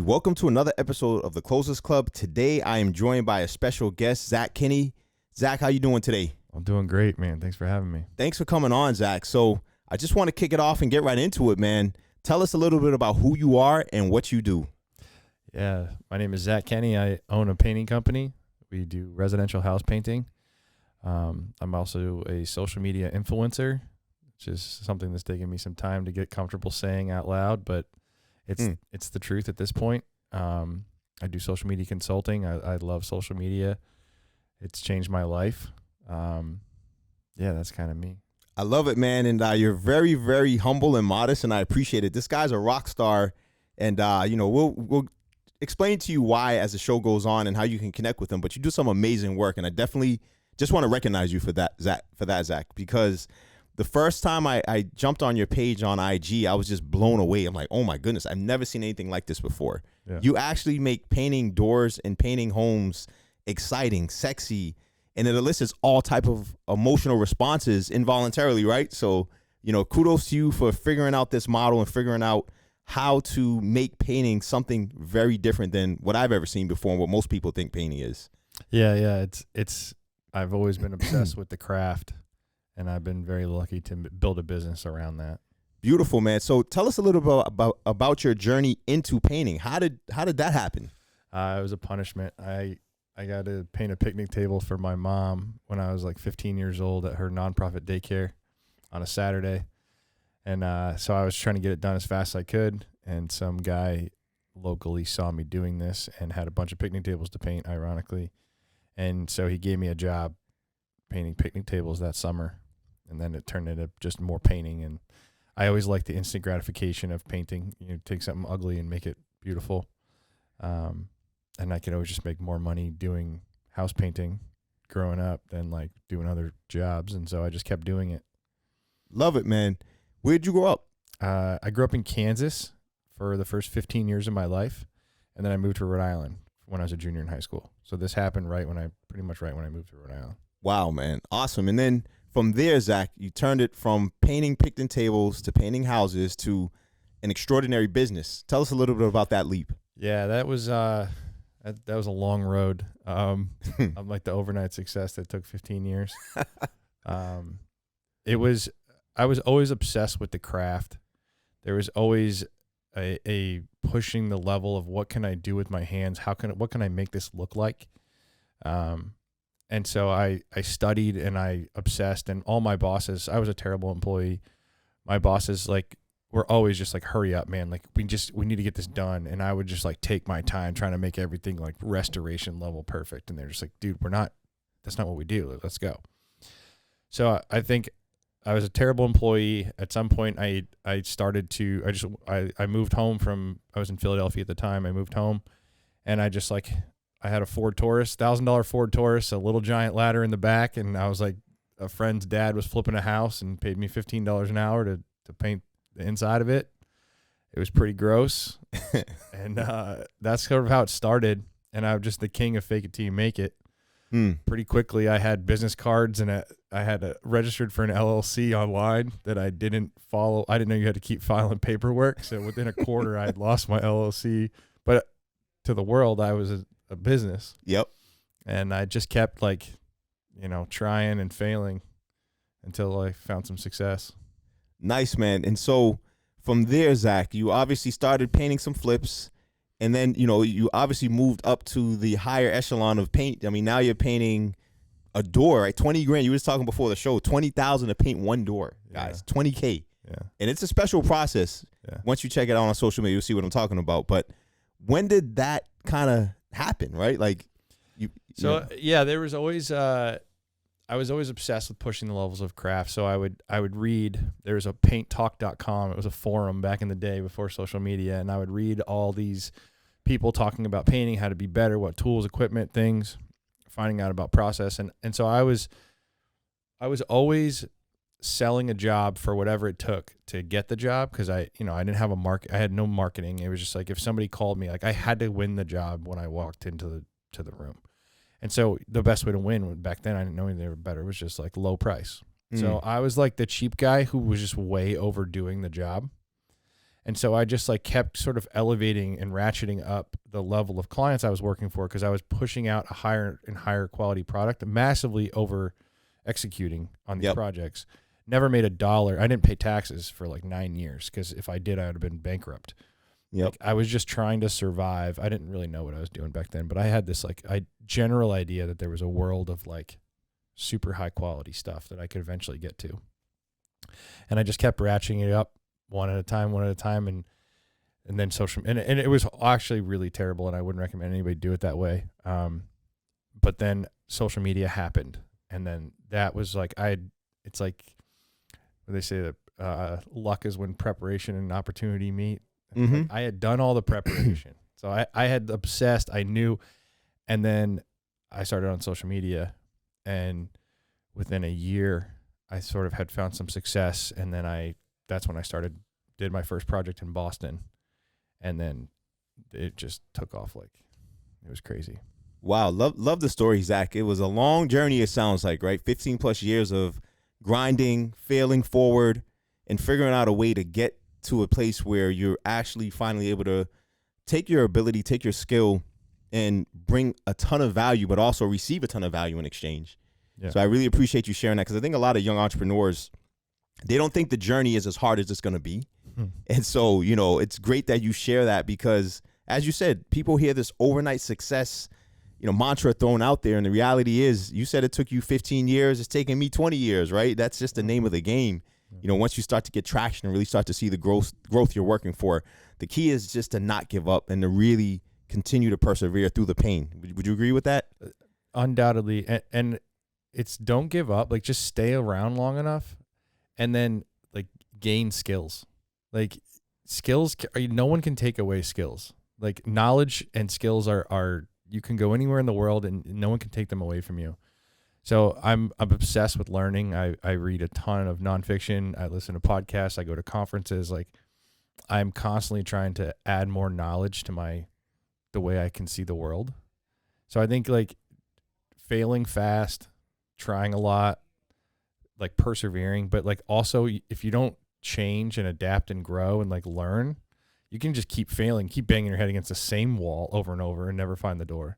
welcome to another episode of the Closers Club. Today, I am joined by a special guest, Kenney. Zach, how you doing today? I'm doing great, man. Thanks for having me. Thanks for coming on, Zach. So I just want to kick it off and get right into it, man. Tell us a little bit about who you are and what you do. Yeah, my name is Zach Kenney. I own a painting company. We do residential house painting. I'm also a social media influencer, which is something that's taken me some time to get comfortable saying out loud, but it's the truth at this point. I do social media consulting. I love social media. It's changed my life. Yeah, that's kind of me. I love it, man. And you're very, very humble and modest, and I appreciate it. This guy's a rock star, and we'll explain to you why as the show goes on and how you can connect with him. But you do some amazing work, and I definitely just want to recognize you for that, Zach, because the first time I jumped on your page on IG, I was just blown away. I'm like, oh my goodness, I've never seen anything like this before. Yeah. You actually make painting doors and painting homes exciting, sexy, and it elicits all type of emotional responses involuntarily, right? So, kudos to you for figuring out this model and figuring out how to make painting something very different than what I've ever seen before and what most people think painting is. Yeah. It's I've always been obsessed with the craft, and I've been very lucky to build a business around that. Beautiful, man. So tell us a little bit about your journey into painting. How did that happen? It was a punishment. I got to paint a picnic table for my mom when I was like 15 years old at her nonprofit daycare on a Saturday. And so I was trying to get it done as fast as I could. And some guy locally saw me doing this and had a bunch of picnic tables to paint, ironically. And so he gave me a job painting picnic tables that summer. And then it turned into just more painting. And I always liked the instant gratification of painting. Take something ugly and make it beautiful. And I could always just make more money doing house painting growing up than like doing other jobs. And so I just kept doing it. Love it, man. Where'd you grow up? I grew up in Kansas for the first 15 years of my life. And then I moved to Rhode Island when I was a junior in high school. So this happened pretty much right when I moved to Rhode Island. Wow, man. Awesome. And then from there, Zach, you turned it from painting picnic tables to painting houses to an extraordinary business. Tell us a little bit about that leap. Yeah, that was a long road. I'm like the overnight success that took 15 years. I was always obsessed with the craft. There was always a pushing the level of what can I do with my hands? What can I make this look like? And so I studied and I obsessed, and all my bosses, I was a terrible employee. My bosses were always just like, hurry up, man. Like we need to get this done. And I would just like take my time trying to make everything like restoration level perfect. And they're just like, dude, that's not what we do. Let's go. So I think I was a terrible employee. At some point I moved home I was in Philadelphia at the time. I moved home and I had a Ford Taurus, $1,000 Ford Taurus, a little giant ladder in the back. And I was like, a friend's dad was flipping a house and paid me $15 an hour to paint the inside of it. It was pretty gross. And that's sort of how it started. And I was just the king of fake it till you make it. Pretty quickly, I had business cards and I had registered for an LLC online that I didn't follow. I didn't know you had to keep filing paperwork. So within a quarter, I had lost my LLC. But to the world, I was a business. Yep. And I just kept trying and failing until I found some success. Nice, man. And so from there, Zach, you obviously started painting some flips, and then, you obviously moved up to the higher echelon of paint. I mean, now you're painting a door, right? 20 grand. You were just talking before the show, 20,000 to paint one door, guys, yeah. 20K. Yeah. And it's a special process. Yeah. Once you check it out on social media, you'll see what I'm talking about. But when did that kind of happen, right? There was always, I was always obsessed with pushing the levels of craft. So I would read, there was a painttalk.com. It was a forum back in the day before social media. And I would read all these people talking about painting, how to be better, what tools, equipment, things, finding out about process. And so I was always selling a job for whatever it took to get the job. Cause I didn't have I had no marketing. It was just like, if somebody called me, I had to win the job when I walked into the room. And so the best way to win back then, I didn't know they were better, was just like low price. So I was like the cheap guy who was just way overdoing the job. And so I just like kept sort of elevating and ratcheting up the level of clients I was working for, because I was pushing out a higher and higher quality product, massively over executing on these projects. Never made $1. I didn't pay taxes for like 9 years, because if I did, I would have been bankrupt. Like, I was just trying to survive. I didn't really know what I was doing back then, but I had this like general idea that there was a world of like super high quality stuff that I could eventually get to. And I just kept ratcheting it up one at a time. And then and it was actually really terrible, and I wouldn't recommend anybody do it that way. But then social media happened, and then that was like, it's like they say that luck is when preparation and opportunity meet. Like, I had done all the preparation. So I had obsessed, I knew, and then I started on social media, and within a year I sort of had found some success, and then that's when I did my first project in Boston, and then it just took off. Like, it was crazy. Wow. Love the story, Zach. It was a long journey, it sounds like, right? 15 plus years of grinding, failing forward, and figuring out a way to get to a place where you're actually finally able to take your ability, take your skill, and bring a ton of value, but also receive a ton of value in exchange. Yeah. So I really appreciate you sharing that, because I think a lot of young entrepreneurs, they don't think the journey is as hard as it's going to be. And so, it's great that you share that, because as you said, people hear this overnight success, mantra thrown out there. And the reality is, you said it took you 15 years. It's taken me 20 years, right? That's just the name of the game. Once you start to get traction and really start to see the growth you're working for, the key is just to not give up and to really continue to persevere through the pain. Would you agree with that? Undoubtedly. And it's don't give up. Like, just stay around long enough, and then like gain skills. Like, skills, no one can take away skills. Like, knowledge and skills are you can go anywhere in the world and no one can take them away from you. So I'm obsessed with learning. I read a ton of nonfiction. I listen to podcasts. I go to conferences. Like, I'm constantly trying to add more knowledge to the way I can see the world. So I think like failing fast, trying a lot, like persevering, but like also if you don't change and adapt and grow and like learn, you can just keep failing, keep banging your head against the same wall over and over and never find the door.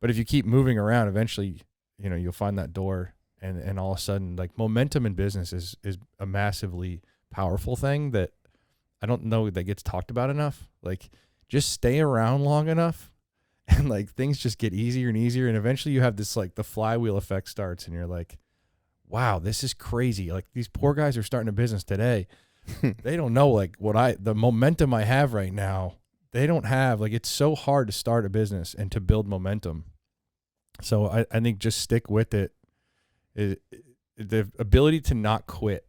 But if you keep moving around, eventually, you'll find that door, and all of a sudden, like, momentum in business is a massively powerful thing that I don't know that gets talked about enough. Like, just stay around long enough, and like things just get easier and easier, and eventually you have this like the flywheel effect starts, and you're like, wow, this is crazy. Like, these poor guys are starting a business today. They don't know like the momentum I have right now. They don't have, like, it's so hard to start a business and to build momentum. So I think just stick with it. The ability to not quit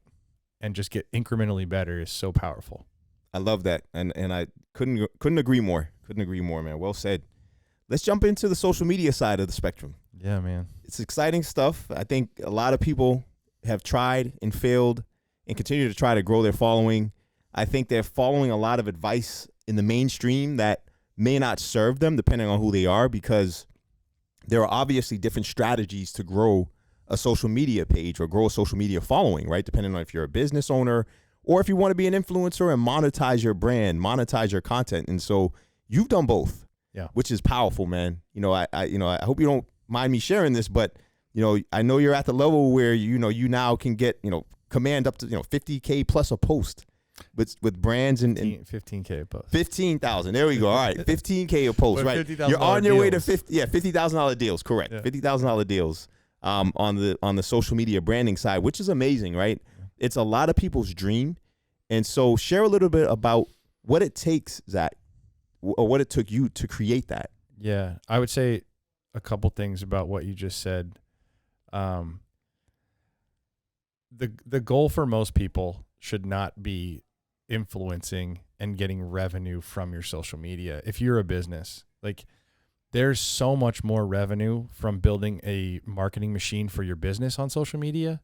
and just get incrementally better is so powerful. I love that. And I couldn't agree more. Couldn't agree more, man. Well said. Let's jump into the social media side of the spectrum. Yeah, man. It's exciting stuff. I think a lot of people have tried and failed and continue to try to grow their following. I think they're following a lot of advice in the mainstream that may not serve them, depending on who they are, because there are obviously different strategies to grow a social media page or grow a social media following, right? Depending on if you're a business owner or if you want to be an influencer and monetize your brand, monetize your content. And so you've done both, which is powerful, man. I hope you don't mind me sharing this, but I know you're at the level where you now can get command up to 50K plus a post with brands and 15K a post. 15,000. There we go. All right, 15K a post. Right, you're on your way to $50,000 deals. Correct, $50,000 deals on the social media branding side, which is amazing, right? It's a lot of people's dream, and so share a little bit about what it takes, Zach, or what it took you to create that. Yeah, I would say a couple things about what you just said. The goal for most people should not be influencing and getting revenue from your social media. If you're a business, like, there's so much more revenue from building a marketing machine for your business on social media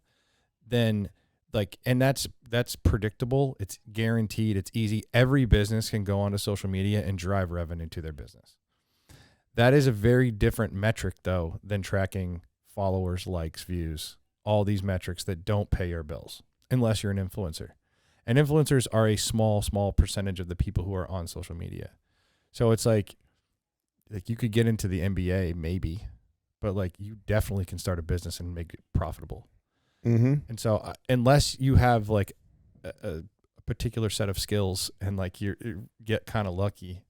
than like, and that's predictable. It's guaranteed. It's easy. Every business can go onto social media and drive revenue to their business. That is a very different metric though than tracking followers, likes, views, all these metrics that don't pay your bills unless you're an influencer. And influencers are a small percentage of the people who are on social media. So it's like you could get into the NBA maybe, but like you definitely can start a business and make it profitable. Mm-hmm. And so unless you have like a particular set of skills and like you get kind of lucky,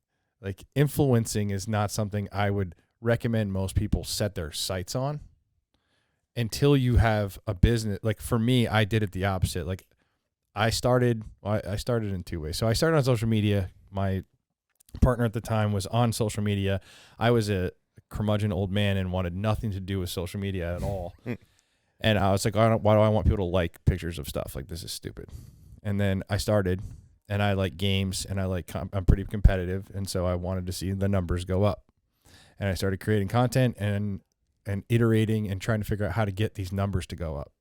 like influencing is not something I would recommend most people set their sights on until you have a business. Like for me, I did it the opposite. Like I started in two ways. So I started on social media. My partner at the time was on social media. I was a curmudgeon old man and wanted nothing to do with social media at all. And I was like, why do I want people to like pictures of stuff? Like, this is stupid. And then I started, and I like games, and I'm pretty competitive, and so I wanted to see the numbers go up. And I started creating content and iterating and trying to figure out how to get these numbers to go up.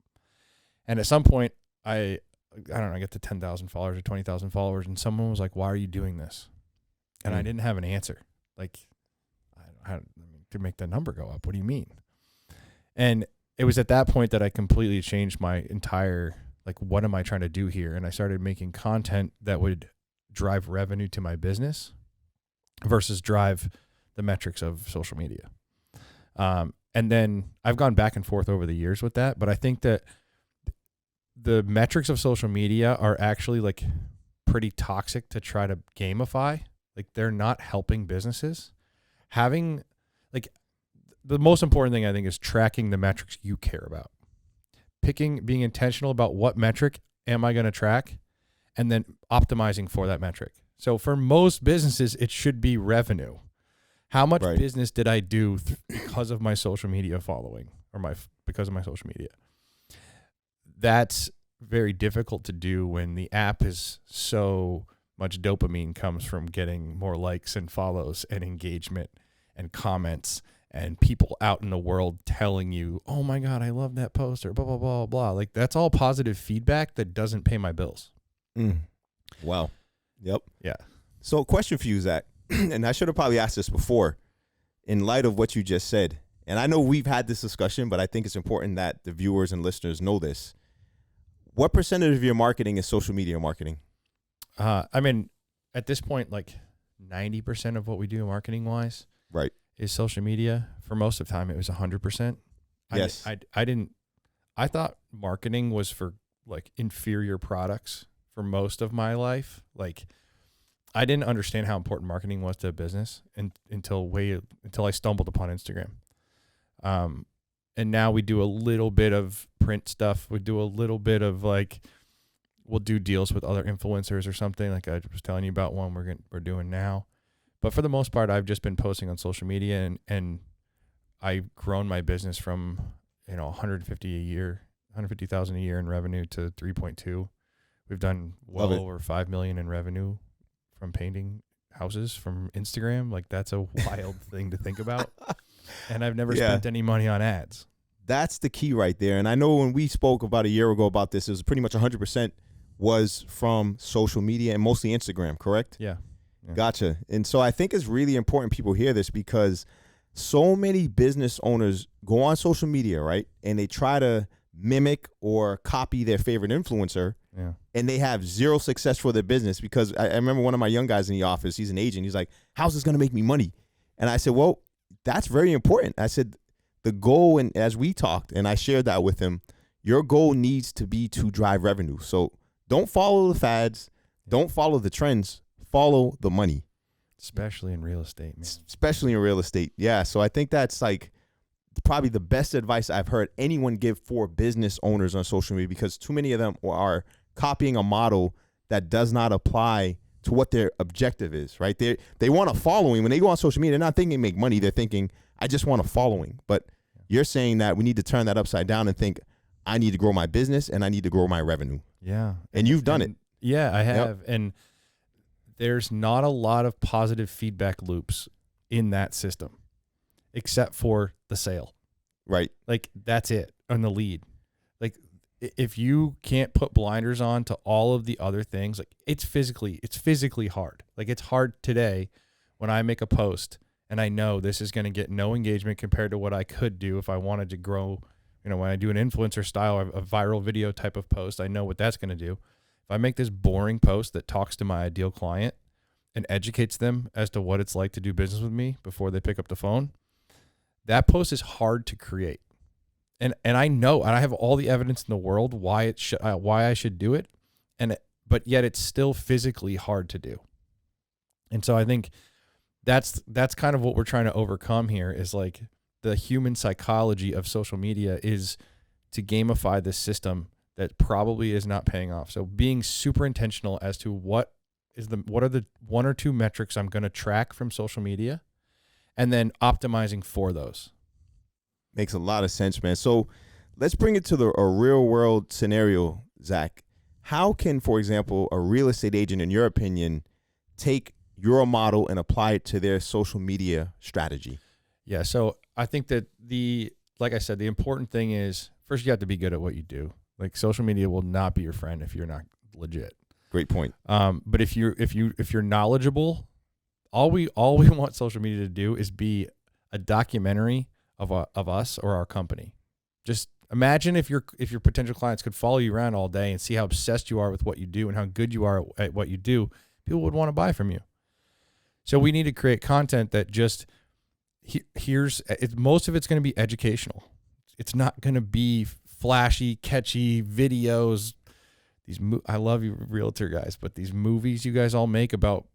And at some point, I don't know, I get to 10,000 followers or 20,000 followers, and someone was like, "Why are you doing this?" And I didn't have an answer. Like, to make the number go up. What do you mean? And it was at that point that I completely changed my entire, like, what am I trying to do here? And I started making content that would drive revenue to my business versus drive the metrics of social media. And then I've gone back and forth over the years with that, but I think that the metrics of social media are actually like pretty toxic to try to gamify. Like, they're not helping businesses. Having, like, the most important thing I think is tracking the metrics you care about. Being intentional about what metric am I going to track, and then optimizing for that metric. So for most businesses, it should be revenue. How much business did I do because of my social media following because of my social media? That's very difficult to do when the app is so much dopamine comes from getting more likes and follows and engagement and comments and people out in the world telling you, "Oh my God, I love that post," or blah, blah, blah, blah. Like, that's all positive feedback that doesn't pay my bills. Wow. Yep. Yeah. So question for you, Zach, and I should have probably asked this before in light of what you just said. And I know we've had this discussion, but I think it's important that the viewers and listeners know this. What percentage of your marketing is social media marketing? I mean, at this point, like 90% of what we do marketing wise is social media. For most of the time, it was 100%. Yes. I thought marketing was for like inferior products for most of my life. Like, I didn't understand how important marketing was to a business until I stumbled upon Instagram. And now we do a little bit of print stuff. We do a little bit of like, we'll do deals with other influencers or something. Like I was telling you about one we're doing now. But for the most part, I've just been posting on social media, and I've grown my business from, 150,000 a year in revenue to 3.2. We've done well over 5 million in revenue from painting houses from Instagram. Like, that's a wild thing to think about. And I've never spent any money on ads. That's the key right there. And I know when we spoke about a year ago about this, it was pretty much 100% was from social media and mostly Instagram, correct? Yeah. Gotcha. And so I think it's really important people hear this, because so many business owners go on social media, right? And they try to mimic or copy their favorite influencer. Yeah. And they have zero success for their business, because I remember one of my young guys in the office, he's an agent. He's like, "How's this going to make me money?" And I said, "Well, that's very important." I said, the goal, and as we talked, and I shared that with him, your goal needs to be to drive revenue. So don't follow the fads. Don't follow the trends. Follow the money. Especially in real estate, man. Especially in real estate. Yeah. So I think that's like probably the best advice I've heard anyone give for business owners on social media, because too many of them are copying a model that does not apply to what their objective is, right? They want a following. When they go on social media, they're not thinking make money. They're thinking, I just want a following. But you're saying that we need to turn that upside down and think, I need to grow my business and I need to grow my revenue. Yeah. And you've done it. Yeah, I have. Yep. And there's not a lot of positive feedback loops in that system, except for the sale. Right. Like, that's it on the lead. Like, if you can't put blinders on to all of the other things, like, it's physically hard. Like, it's hard today when I make a post and I know this is going to get no engagement compared to what I could do if I wanted to grow. When I do an influencer style or a viral video type of post, I know what that's going to do. If if I make this boring post that talks to my ideal client and educates them as to what it's like to do business with me before they pick up the phone, that post is hard to create. And I know, and I have all the evidence in the world why I should do it, but yet it's still physically hard to do. And so I think that's kind of what we're trying to overcome here, is like the human psychology of social media is to gamify this system that probably is not paying off. So being super intentional as to what are the 1 or 2 metrics I'm going to track from social media, and then optimizing for those. Makes a lot of sense, man. So let's bring it to a real world scenario, Zach. How can, for example, a real estate agent, in your opinion, take your model and apply it to their social media strategy? Yeah. So I think that like I said, the important thing is, first, you have to be good at what you do. Like, social media will not be your friend if you're not legit. Great point. But if you're knowledgeable, all we want social media to do is be a documentary of us or our company. Just imagine if your potential clients could follow you around all day and see how obsessed you are with what you do and how good you are at what you do. People would want to buy from you. So we need to create content that just most of it's going to be educational. It's not going to be flashy, catchy videos. I love you realtor guys, but these movies you guys all make about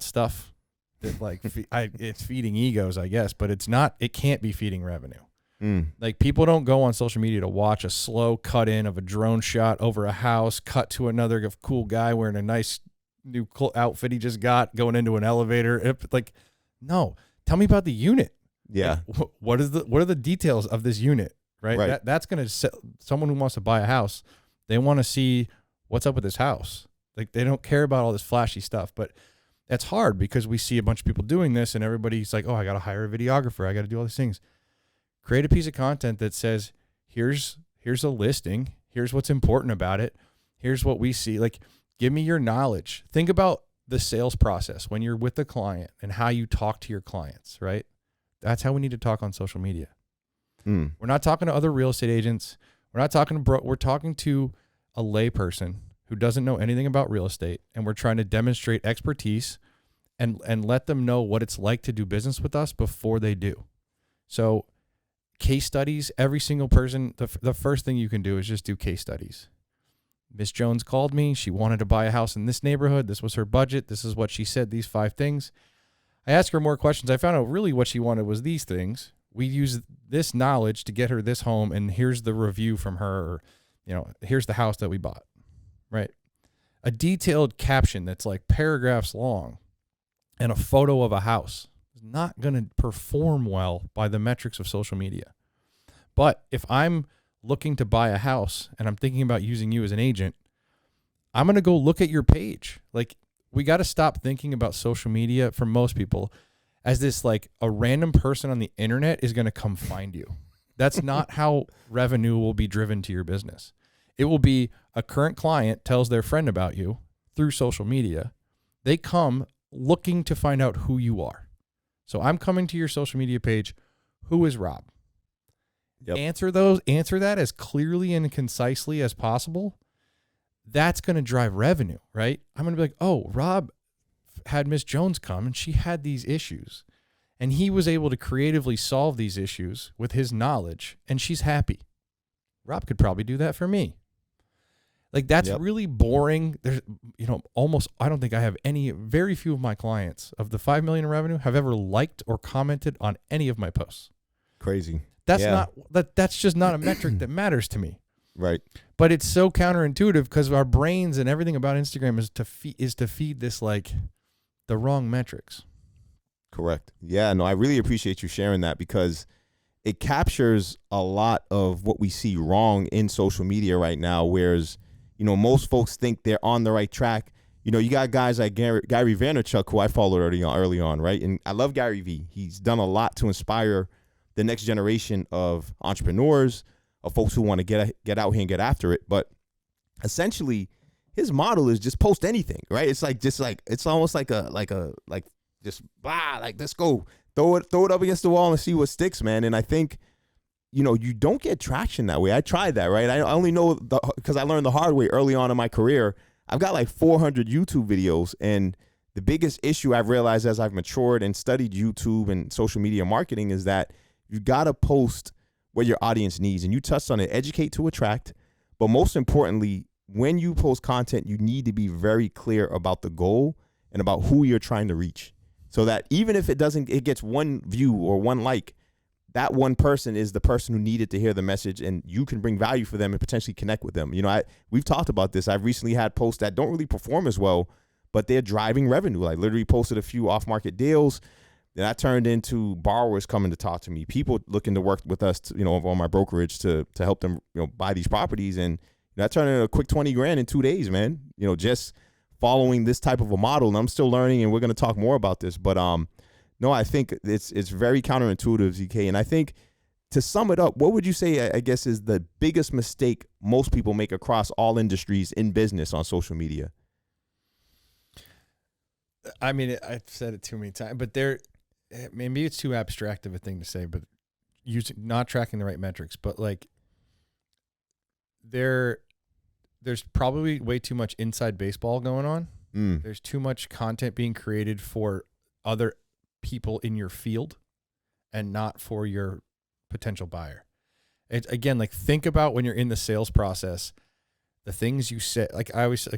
stuff that, like, it's feeding egos, I guess, but it can't be feeding revenue. Like, people don't go on social media to watch a slow cut in of a drone shot over a house, cut to another cool guy wearing a nice new outfit he just got, going into an elevator. Like, no, tell me about the unit. Yeah. Like, what are the details of this unit? Right. That's going to someone who wants to buy a house. They want to see what's up with this house. Like, they don't care about all this flashy stuff, but that's hard because we see a bunch of people doing this and everybody's like, oh, I got to hire a videographer. I got to do all these things. Create a piece of content that says, here's a listing. Here's what's important about it. Here's what we see. Like, give me your knowledge. Think about the sales process when you're with the client and how you talk to your clients, right? That's how we need to talk on social media. We're not talking to other real estate agents. We're not talking to we're talking to a layperson who doesn't know anything about real estate, and we're trying to demonstrate expertise and let them know what it's like to do business with us before they do. So case studies, every single person, the first thing you can do is just do case studies. Miss Jones called me. She wanted to buy a house in this neighborhood. This was her budget. This is what she said, these 5 things. I asked her more questions. I found out really what she wanted was these things. We use this knowledge to get her this home, and here's the review from her, or, here's the house that we bought, right? A detailed caption that's like paragraphs long and a photo of a house is not going to perform well by the metrics of social media. But if I'm looking to buy a house and I'm thinking about using you as an agent, I'm going to go look at your page. Like, we got to stop thinking about social media, for most people, as this, like, a random person on the internet is going to come find you. That's not how revenue will be driven to your business. It will be a current client tells their friend about you through social media. They come looking to find out who you are. So I'm coming to your social media page. Who is Rob? Yep. Answer that as clearly and concisely as possible. That's going to drive revenue, right? I'm going to be like, oh, Rob had Miss Jones come and she had these issues, and he was able to creatively solve these issues with his knowledge, and she's happy. Rob could probably do that for me. Like, that's really boring. There's, I don't think I have very few of my clients of the 5 million in revenue have ever liked or commented on any of my posts. Crazy. That's just not a metric that matters to me. Right. But it's so counterintuitive because our brains and everything about Instagram is to feed this, like, the wrong metrics. Correct. Yeah, no, I really appreciate you sharing that, because it captures a lot of what we see wrong in social media right now, whereas, most folks think they're on the right track. You got guys like Gary Vaynerchuk, who I followed early on, right? And I love Gary V. He's done a lot to inspire the next generation of entrepreneurs, of folks who want to get out here and get after it. But essentially, his model is just post anything, right? It's it's almost like let's go throw it up against the wall and see what sticks, man. And I think, you don't get traction that way. I tried that, right? I only know because I learned the hard way early on in my career. I've got like 400 YouTube videos. And the biggest issue I've realized as I've matured and studied YouTube and social media marketing is that you got to post what your audience needs. And you touched on it, educate to attract. But most importantly, when you post content, you need to be very clear about the goal and about who you're trying to reach. So that even if it gets one view or one like, that one person is the person who needed to hear the message, and you can bring value for them and potentially connect with them. You know, we've talked about this. I've recently had posts that don't really perform as well, but they're driving revenue. I literally posted a few off-market deals. That turned into borrowers coming to talk to me, people looking to work with us, on my brokerage to help them, buy these properties. And that turned into a quick 20 grand in 2 days, man, just following this type of a model. And I'm still learning, and we're going to talk more about this. But no, I think it's very counterintuitive, ZK. And I think to sum it up, what would you say, I guess, is the biggest mistake most people make across all industries in business on social media? I mean, I've said it too many times, but maybe it's too abstract of a thing to say, but not tracking the right metrics. But like, there's probably way too much inside baseball going on. There's too much content being created for other people in your field and not for your potential buyer. Again, like, think about when you're in the sales process, the things you say. Like, I always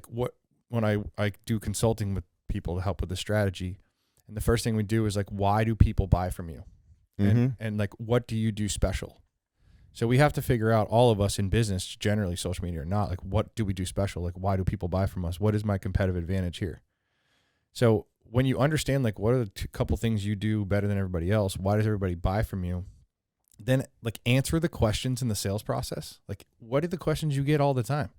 when I do consulting with people to help with the strategy, and the first thing we do is like, why do people buy from you? And like, what do you do special? So we have to figure out, all of us in business, generally social media or not, like, what do we do special? Like, why do people buy from us? What is my competitive advantage here? So when you understand, like, what are the couple things you do better than everybody else? Why does everybody buy from you? Then, like, answer the questions in the sales process. Like, what are the questions you get all the time?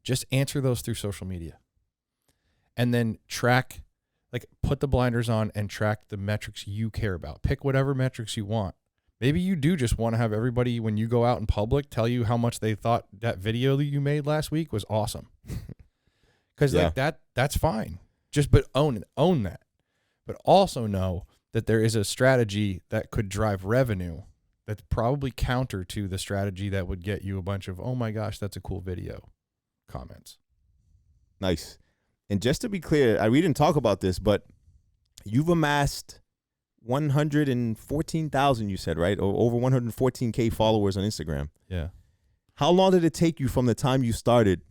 Just answer those through social media. And then track, like, put the blinders on and track the metrics you care about. Pick whatever metrics you want. Maybe you do just want to have everybody, when you go out in public, tell you how much they thought that video that you made last week was awesome. Because like that's fine. But own that. But also know that there is a strategy that could drive revenue that's probably counter to the strategy that would get you a bunch of, oh my gosh, that's a cool video comments. Nice. And just to be clear, we didn't talk about this, but you've amassed 114,000, you said, right? Or over 114K followers on Instagram. Yeah. How long did it take you from the time you started,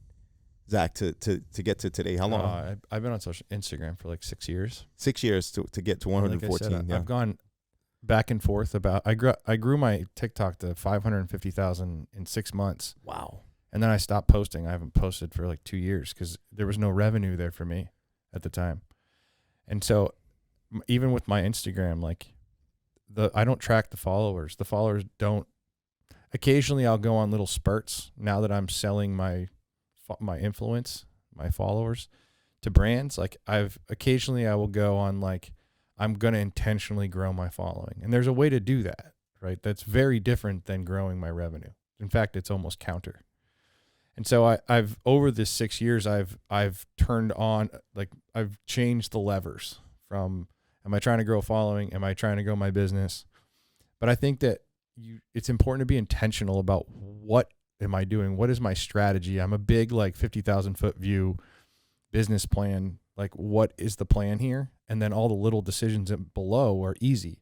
Zach, to get to today? How long? I've been on Instagram for like 6 years. 6 years to get to 114. Like I said, I've gone back and forth about. I grew my TikTok to 550,000 in 6 months. Wow. And then I stopped posting. I haven't posted for like 2 years because there was no revenue there for me at the time. And so even with my Instagram, like, I don't track the followers. The followers don't. Occasionally I'll go on little spurts now that I'm selling my influence, my followers, to brands. Like, occasionally I will go on, like, I'm going to intentionally grow my following. And there's a way to do that, right? That's very different than growing my revenue. In fact, it's almost counter. And so I've over this 6 years, I've turned on, like, I've changed the levers from, am I trying to grow a following? Am I trying to grow my business? But I think that it's important to be intentional about, what am I doing? What is my strategy? I'm a big, like, 50,000 foot view business plan. Like, what is the plan here? And then all the little decisions below are easy.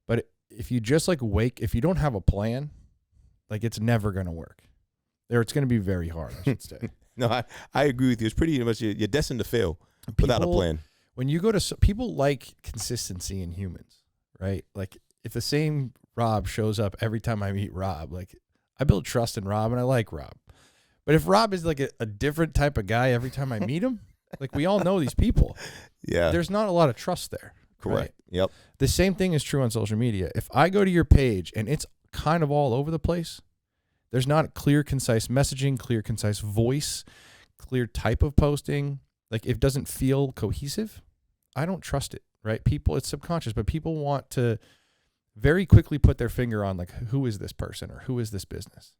But if you just if you don't have a plan, like, it's never going to work. It's going to be very hard, I should say. No, I agree with you. It's pretty much, you're destined to fail without a plan. When you go to, people like consistency in humans, right? Like, if the same Rob shows up every time I meet Rob, like, I build trust in Rob and I like Rob. But if Rob is like a different type of guy every time I meet him, like, we all know these people. Yeah. There's not a lot of trust there. Correct. Right? Yep. The same thing is true on social media. If I go to your page and it's kind of all over the place, there's not clear, concise messaging, clear, concise voice, clear type of posting. Like, if it doesn't feel cohesive, I don't trust it, right? It's subconscious, but people want to very quickly put their finger on, like, who is this person or who is this business?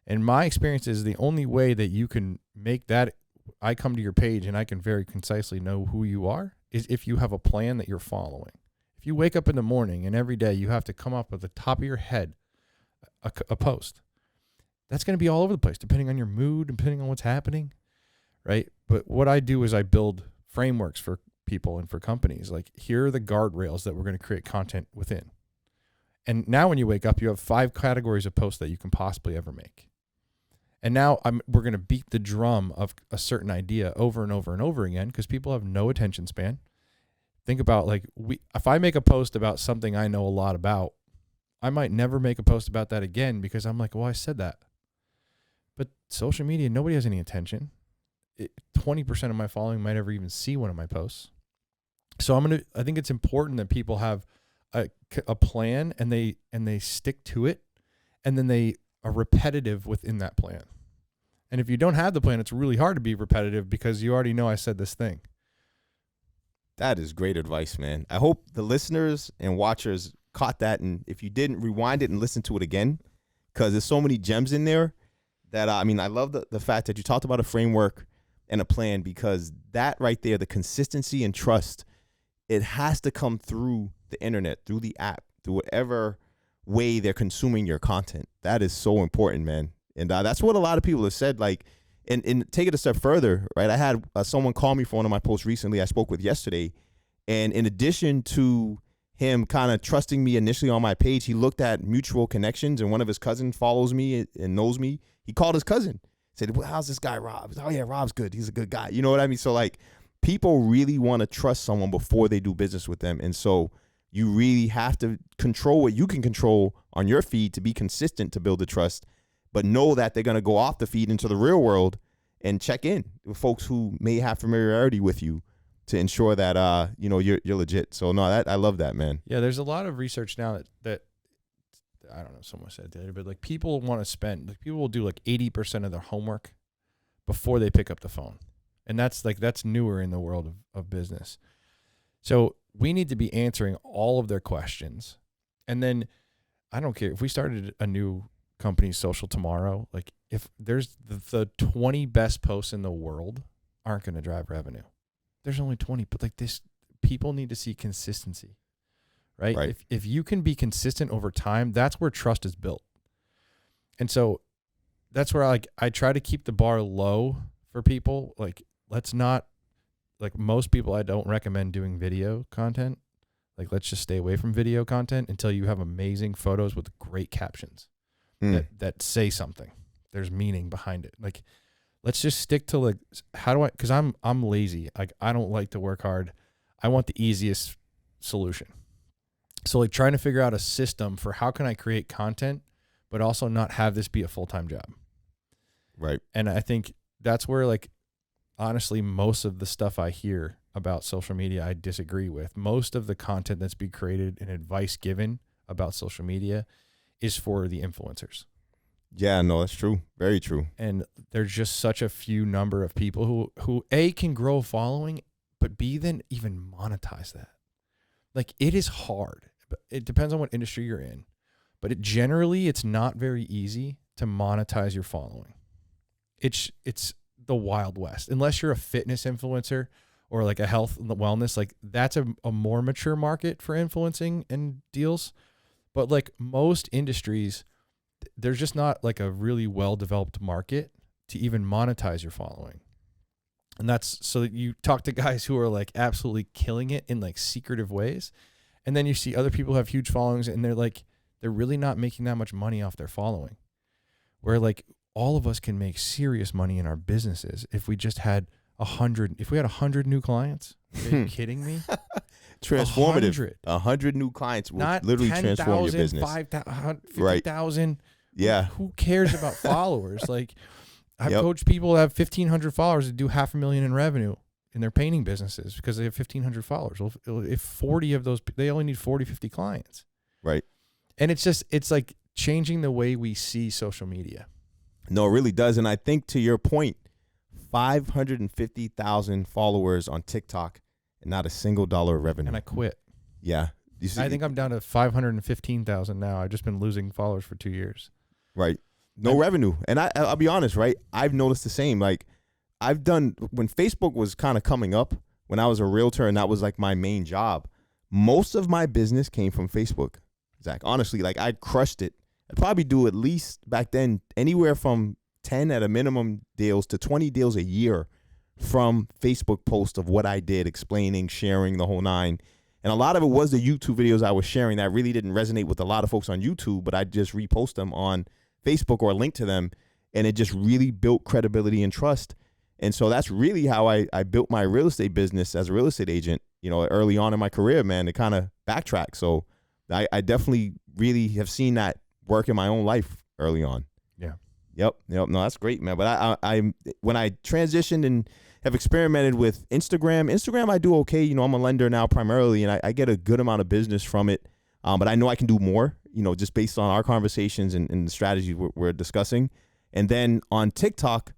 And my experience is the only way that you can make that, I come to your page and I can very concisely know who you are, is if you have a plan that you're following. If you wake up in the morning and every day you have to come up with the top of your head a post, that's going to be all over the place, depending on your mood, depending on what's happening, right? But what I do is I build frameworks for people and for companies. Like, here are the guardrails that we're going to create content within. And now when you wake up, you have 5 categories of posts that you can possibly ever make. And now we're going to beat the drum of a certain idea over and over and over again, because people have no attention span. Think about, like, if I make a post about something I know a lot about, I might never make a post about that again, because I'm like, well, I said that. But social media, nobody has any attention. 20% of my following might never even see one of my posts. So I think it's important that people have a plan, and they stick to it, and then they are repetitive within that plan. And if you don't have the plan, it's really hard to be repetitive, because you already know I said this thing. That is great advice, man. I hope the listeners and watchers caught that, and if you didn't, rewind it and listen to it again, because there's so many gems in there that I love the fact that you talked about a framework and a plan, because that right there, the consistency and trust, it has to come through the internet, through the app, through whatever way they're consuming your content. That is so important, man. And that's what a lot of people have said. Like, and take it a step further, right? I had someone call me for one of my posts recently I spoke with yesterday. And in addition to him kind of trusting me initially on my page, he looked at mutual connections, and one of his cousins follows me and knows me. He called his cousin, said, well, how's this guy, Rob? Oh, yeah, Rob's good. He's a good guy. You know what I mean? So, like, people really want to trust someone before they do business with them. And so you really have to control what you can control on your feed to be consistent, to build the trust, but know that they're going to go off the feed into the real world and check in with folks who may have familiarity with you to ensure that, you're legit. So no, I love that, man. Yeah. There's a lot of research now that I don't know, someone said it today, but like, people want to spend, like, people will do like 80% of their homework before they pick up the phone. And that's newer in the world of business. So we need to be answering all of their questions. And then I don't care if we started a new company's social tomorrow, like, if there's the 20 best posts in the world aren't going to drive revenue. There's only 20, but like, this, people need to see consistency, right? If you can be consistent over time, that's where trust is built. And so that's where I try to keep the bar low for people. Like, let's not, like, most people, I don't recommend doing video content. Like, let's just stay away from video content until you have amazing photos with great captions that say something. There's meaning behind it. Like, let's just stick to, like, because I'm lazy. Like, I don't like to work hard. I want the easiest solution. So, like, trying to figure out a system for how can I create content, but also not have this be a full-time job. Right. And I think that's where, like, honestly, most of the stuff I hear about social media, I disagree with. Most of the content that's being created and advice given about social media is for the influencers. Yeah, no, that's true. Very true. And there's just such a few number of people who A, can grow a following, but B, then even monetize that. Like, it is hard. It depends on what industry you're in, but generally it's not very easy to monetize your following. It's the Wild West, unless you're a fitness influencer or like a health and wellness. Like, that's a more mature market for influencing and deals. But like, most industries, there's just not like a really well-developed market to even monetize your following. And that's so that you talk to guys who are like absolutely killing it in like secretive ways. And then you see other people have huge followings, and they're really not making that much money off their following. Where like, all of us can make serious money in our businesses if we just had 100. If we had 100 new clients, are you kidding me? Transformative. 100 new clients will literally transform your business. 50,000. Right. Yeah. Who cares about followers? Like, I've coached people that have 1,500 followers to do $500,000 in revenue in their painting businesses because they have 1,500 followers. Well, if 40 of those, they only need 40, 50 clients. Right. And it's like changing the way we see social media. No, it really does. And I think, to your point, 550,000 followers on TikTok and not a single dollar of revenue. And I quit. Yeah. I think I'm down to 515,000 now. I've just been losing followers for 2 years. Right. No revenue. And I'll be honest, right? I've noticed the same. Like, when Facebook was kind of coming up, when I was a realtor and that was like my main job, most of my business came from Facebook. Zach, honestly, like, I crushed it. I'd probably do at least back then anywhere from 10 at a minimum deals to 20 deals a year from Facebook posts of what I did, explaining, sharing the whole nine. And a lot of it was the YouTube videos I was sharing that really didn't resonate with a lot of folks on YouTube, but I just repost them on Facebook or link to them. And it just really built credibility and trust. And so that's really how I built my real estate business as a real estate agent, early on in my career, man, to kind of backtrack. So I definitely really have seen that work in my own life early on. Yeah. Yep. No, that's great, man. But I when I transitioned and have experimented with Instagram, I do okay. I'm a lender now primarily, and I get a good amount of business from it. But I know I can do more, just based on our conversations and the strategies we're discussing. And then on TikTok,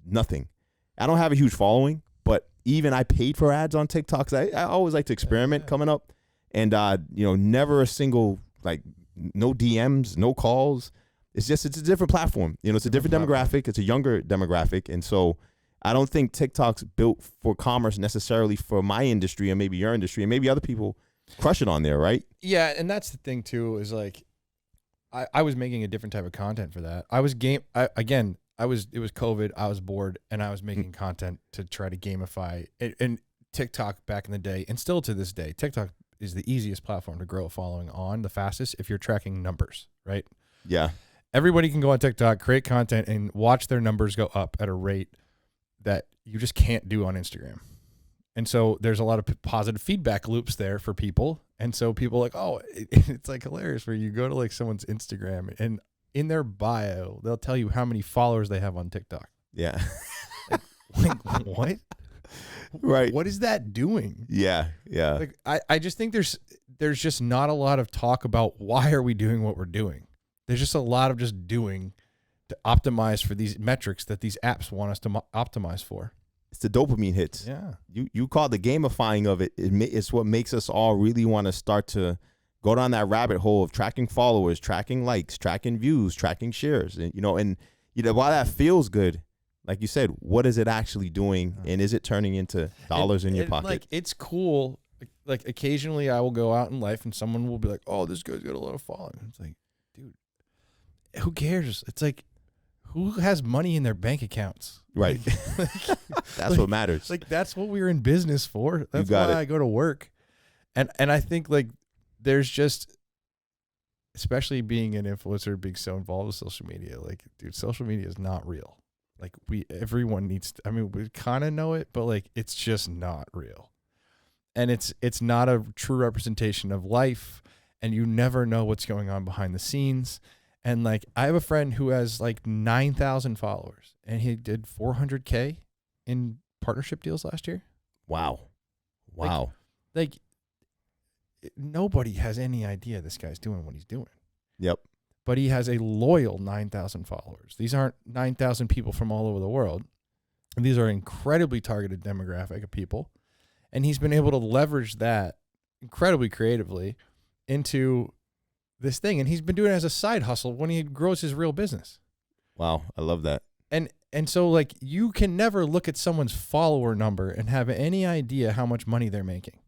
nothing. I don't have a huge following, but even I paid for ads on TikTok 'cause I always like to experiment coming up. And, never a single, no DMs, no calls. It's a different platform. It's a different demographic. It's a younger demographic. And so I don't think TikTok's built for commerce necessarily for my industry and maybe your industry, and maybe other people crush it on there, right? Yeah, and that's the thing too, is I was making a different type of content for that. It was COVID, I was bored, and I was making content to try to gamify it. And TikTok back in the day, and still to this day, TikTok is the easiest platform to grow a following on, the fastest, if you're tracking numbers, right? Yeah. Everybody can go on TikTok, create content, and watch their numbers go up at a rate that you just can't do on Instagram. And so there's a lot of positive feedback loops there for people. And so people are like, oh, it's hilarious where you go to someone's Instagram and in their bio, they'll tell you how many followers they have on TikTok. Yeah. What? Right. What is that doing? Yeah. Yeah. I just think there's just not a lot of talk about why are we doing what we're doing. There's just a lot of just doing to optimize for these metrics that these apps want us to optimize for. It's the dopamine hits. Yeah. You call the gamifying of it. It's what makes us all really want to start to go down that rabbit hole of tracking followers, tracking likes, tracking views, tracking shares. And, while that feels good, like you said, what is it actually doing? And is it turning into dollars in your pocket? It's cool. Occasionally I will go out in life and someone will be like, oh, this guy's got a lot of following. It's like, dude, who cares? It's who has money in their bank accounts? Right. That's what matters. That's what we're in business for. That's why I go to work. And I think there's just, especially being an influencer, being so involved with social media, dude, social media is not real. Everyone needs to, we kind of know it, but it's just not real. And it's not a true representation of life. And you never know what's going on behind the scenes. And I have a friend who has 9,000 followers and he did 400K in partnership deals last year. Wow. Nobody has any idea this guy's doing what he's doing. Yep. But he has a loyal 9,000 followers. These aren't 9,000 people from all over the world. And these are incredibly targeted demographic of people. And he's been able to leverage that incredibly creatively into this thing. And he's been doing it as a side hustle when he grows his real business. Wow. I love that. And so you can never look at someone's follower number and have any idea how much money they're making.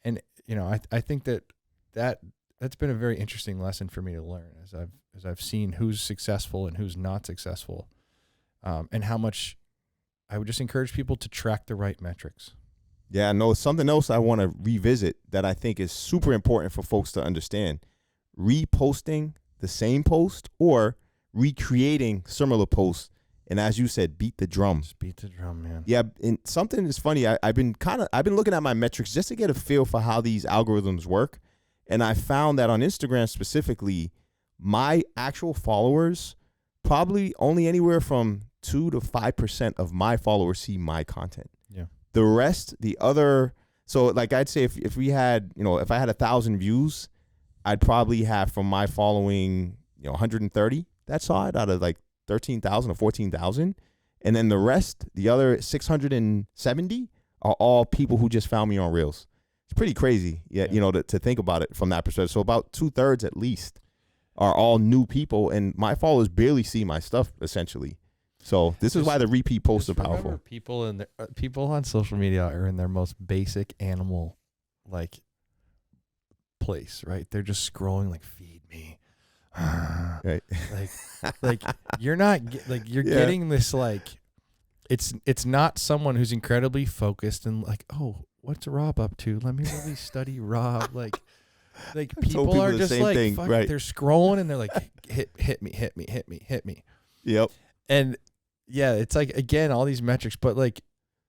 And, I think that's been a very interesting lesson for me to learn as I've seen who's successful and who's not successful, and how much I would just encourage people to track the right metrics. Yeah, no, something else I want to revisit that I think is super important for folks to understand. Reposting the same post or recreating similar posts. And as you said, beat the drum. Just beat the drum, man. Yeah, and something is funny. I've been looking at my metrics just to get a feel for how these algorithms work. And I found that on Instagram specifically, my actual followers, probably only anywhere from 2 to 5% of my followers see my content. Yeah. The rest, so I'd say if we had, if I had 1,000 views, I'd probably have from my following, 130 that saw it out of 13,000 or 14,000. And then the rest, the other 670 are all people who just found me on Reels. It's pretty crazy, to think about it from that perspective. So about 2/3 at least are all new people, and my followers barely see my stuff essentially. So this is why the repeat posts are powerful. People on social media are in their most basic animal place, right? They're just scrolling feed me. Right. You're not you're getting this It's not someone who's incredibly focused and like, oh, what's Rob up to? Let me really study Rob. Like people are just like, thing, fuck, right? they're scrolling and they're like, hit me. Yep. And yeah, it's like, again, all these metrics, but like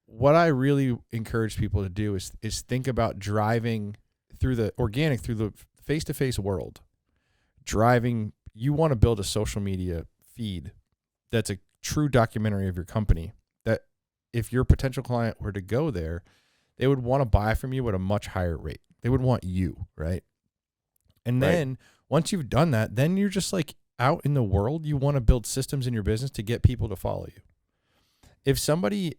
what I really encourage people to do is think about driving through the face-to-face world. You want to build a social media feed that's a true documentary of your company, that if your potential client were to go there, they would want to buy from you at a much higher rate. They would want you, right? And then once you've done that, then you're just like out in the world. You want to build systems in your business to get people to follow you. If somebody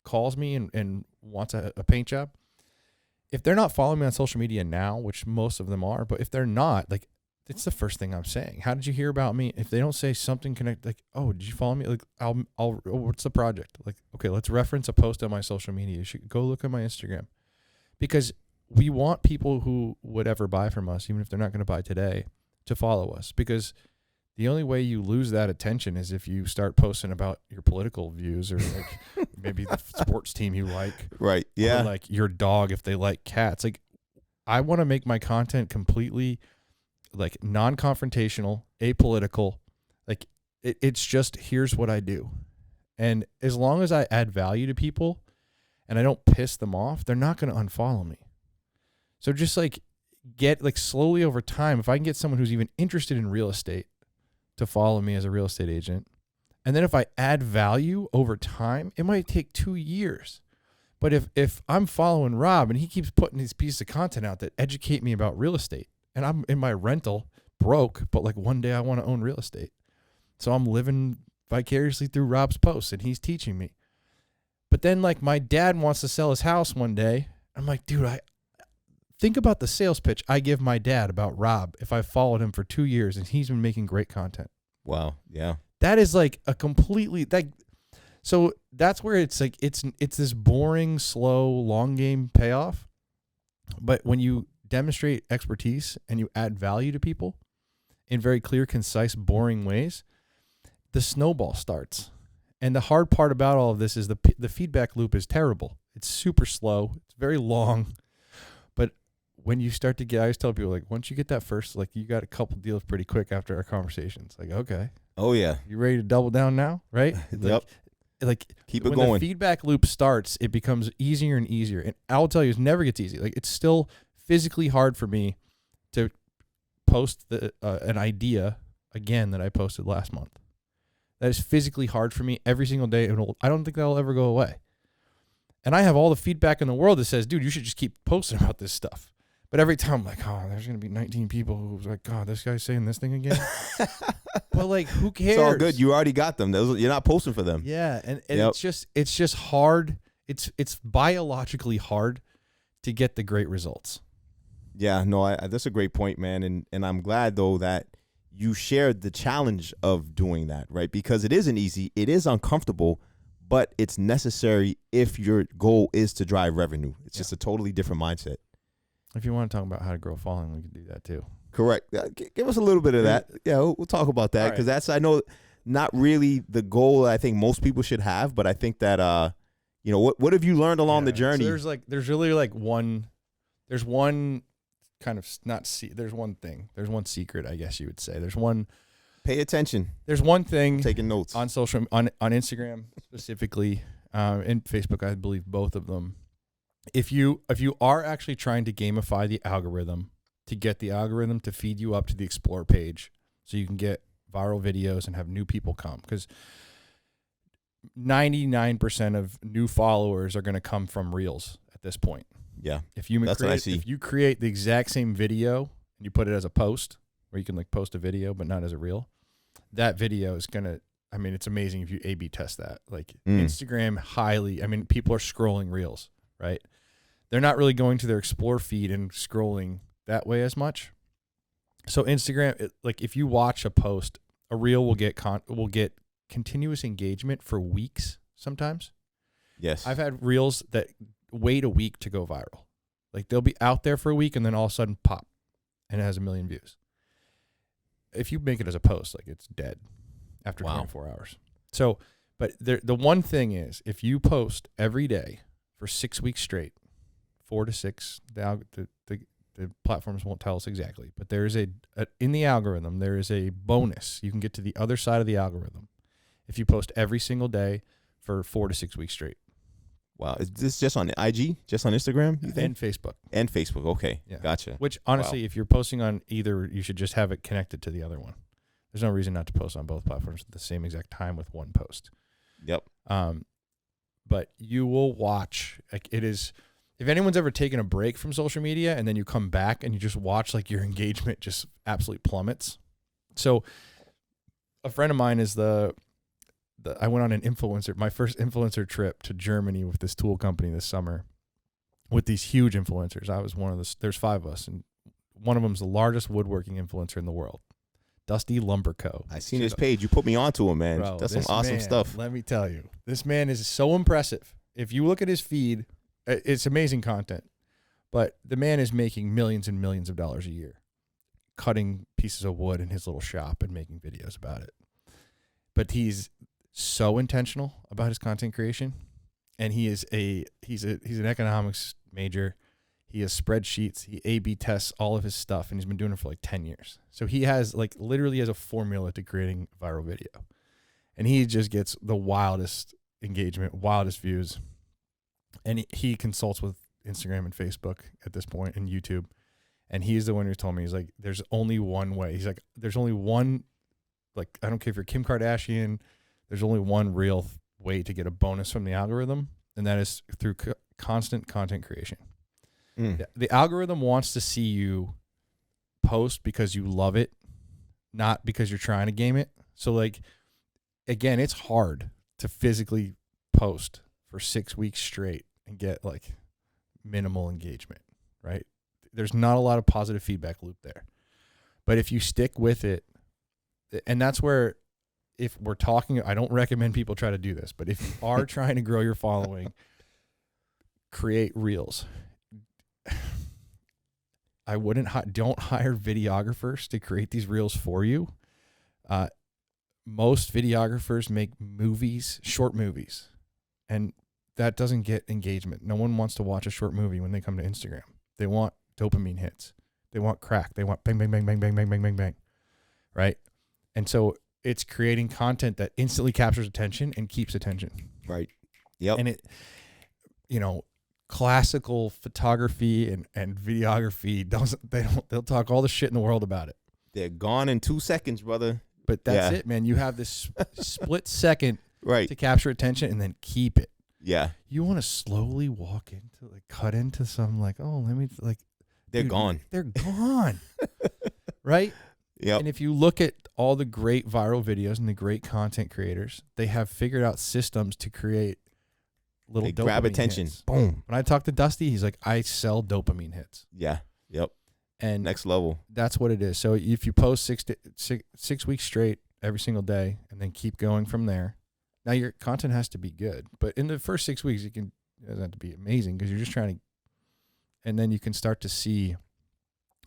calls me and wants a paint job, if they're not following me on social media now, which most of them are, but if they're not, like, it's the first thing I'm saying. How did you hear about me? If they don't say something connect, like, oh, did you follow me? Like, what's the project? Like, okay, let's reference a post on my social media. You should go look at my Instagram, because we want people who would ever buy from us, even if they're not going to buy today, to follow us, because the only way you lose that attention is if you start posting about your political views, or like maybe the sports team you like. Right. Yeah. Or like your dog if they like cats. Like, I want to make my content completely like non-confrontational, apolitical. Like it's just, here's what I do. And as long as I add value to people and I don't piss them off, they're not going to unfollow me. So just like get like slowly over time, if I can get someone who's even interested in real estate to follow me as a real estate agent, and then if I add value over time, it might take 2 years. But if I'm following Rob and he keeps putting these pieces of content out that educate me about real estate, and I'm in my rental broke, but like one day I want to own real estate. So I'm living vicariously through Rob's posts and he's teaching me. But then like my dad wants to sell his house one day. I'm like, dude, I think about the sales pitch I give my dad about Rob if I followed him for 2 years and he's been making great content. Wow. Yeah. That is like a completely like, so that's where it's like, it's this boring, slow, long game payoff. But when you demonstrate expertise and you add value to people in very clear, concise, boring ways, the snowball starts. And the hard part about all of this is the feedback loop is terrible. It's super slow. It's very long. But when you start to get, I always tell people, like, once you get that first, like, you got a couple deals pretty quick after our conversations. Like, okay. Oh, yeah. You ready to double down now? Right? Yep. Like Keep it when going. the feedback loop starts, it becomes easier and easier. And I'll tell you, it never gets easy. Like, it's still physically hard for me to post an idea again that I posted last month. That is physically hard for me every single day. I don't think that'll ever go away. And I have all the feedback in the world that says, dude, you should just keep posting about this stuff. But every time I'm like, oh, there's going to be 19 people who's like, God, this guy's saying this thing again. But like, who cares? It's all good. You already got them. You're not posting for them. Yeah. And Yep. it's just hard. It's biologically hard to get the great results. Yeah, no, that's a great point, man. And I'm glad, though, that you shared the challenge of doing that, right? Because it isn't easy. It is uncomfortable, but it's necessary if your goal is to drive revenue. It's just a totally different mindset. If you want to talk about how to grow a following, we can do that too. Correct. Give us a little bit of that. Yeah, we'll talk about that, because that's, I know, not really the goal that I think most people should have, but I think that, you know, what have you learned along the journey? So there's one kind of there's one thing. There's one secret, I guess you would say. Pay attention. There's one thing. Taking notes. On on Instagram specifically, and Facebook, I believe both of them. If you are actually trying to gamify the algorithm to get the algorithm to feed you up to the Explore page so you can get viral videos and have new people come, because 99% of new followers are going to come from Reels at this point. Yeah. If you create the exact same video and you put it as a post, where you can like post a video but not as a reel, that video is going to, I mean, it's amazing if you A/B test that. Like Instagram people are scrolling Reels, right? They're not really going to their Explore feed and scrolling that way as much. So Instagram, like if you watch a post, a reel will get continuous engagement for weeks sometimes. Yes. I've had reels that wait a week to go viral. Like they'll be out there for a week and then all of a sudden pop and it has 1 million views. If you make it as a post, like it's dead after 24 hours. So But the one thing is, if you post every day for 6 weeks straight, 4 to 6, the platforms won't tell us exactly, but there is in the algorithm, there is a bonus. You can get to the other side of the algorithm if you post every single day for 4 to 6 weeks straight. Wow. Is this just on IG? Just on Instagram? You think? And Facebook. And Facebook. Okay. Yeah. Gotcha. Which, honestly, if you're posting on either, you should just have it connected to the other one. There's no reason not to post on both platforms at the same exact time with one post. Yep. But you will watch, like, it is, if anyone's ever taken a break from social media and then you come back and you just watch, like, your engagement just absolutely plummets. So a friend of mine is I went on my first influencer trip to Germany with this tool company this summer with these huge influencers. I was one of there's 5 of us, and one of them's the largest woodworking influencer in the world. Dusty Lumber Co. I seen his page. You put me onto him, man. Bro, that's some awesome stuff. Let me tell you, this man is so impressive. If you look at his feed, it's amazing content. But the man is making millions and millions of dollars a year, cutting pieces of wood in his little shop and making videos about it. But he's so intentional about his content creation, and he's an economics major. He has spreadsheets. He A/B tests all of his stuff, and he's been doing it for like 10 years. So he has literally has a formula to creating viral video, and he just gets the wildest engagement, wildest views. And he consults with Instagram and Facebook at this point, and YouTube. And he's the one who told me, he's like, there's only one way. He's like, there's only one, like, I don't care if you're Kim Kardashian, there's only one real way to get a bonus from the algorithm, and that is through constant content creation. The algorithm wants to see you post because you love it, not because you're trying to game it. So, like, again, it's hard to physically post for 6 weeks straight and get like minimal engagement, right? There's not a lot of positive feedback loop there. But if you stick with it, and that's where, if we're talking, I don't recommend people try to do this, but if you are trying to grow your following, create reels. I don't hire videographers to create these reels for you. Most videographers make short movies, and that doesn't get engagement. No one wants to watch a short movie when they come to Instagram. They want dopamine hits. They want crack. They want bang, bang, bang, bang, bang, bang, bang, bang, bang, right? And so it's creating content that instantly captures attention and keeps attention. Right. Yep. And classical photography and videography they'll talk all the shit in the world about it. They're gone in 2 seconds, brother. But that's it, man. You have this split second right to capture attention and then keep it. Yeah. You want to slowly walk into, like, cut into some, like, oh, let me, like, they're gone. They're gone. Right? Yep. And if you look at all the great viral videos and the great content creators, they have figured out systems to create little dopamine grab attention. Hits. Boom. When I talk to Dusty, he's like, I sell dopamine hits. Yeah. Yep. And next level. That's what it is. So if you post 6 weeks straight every single day and then keep going from there, now your content has to be good. But in the first 6 weeks, it doesn't have to be amazing because you're just trying to, and then you can start to see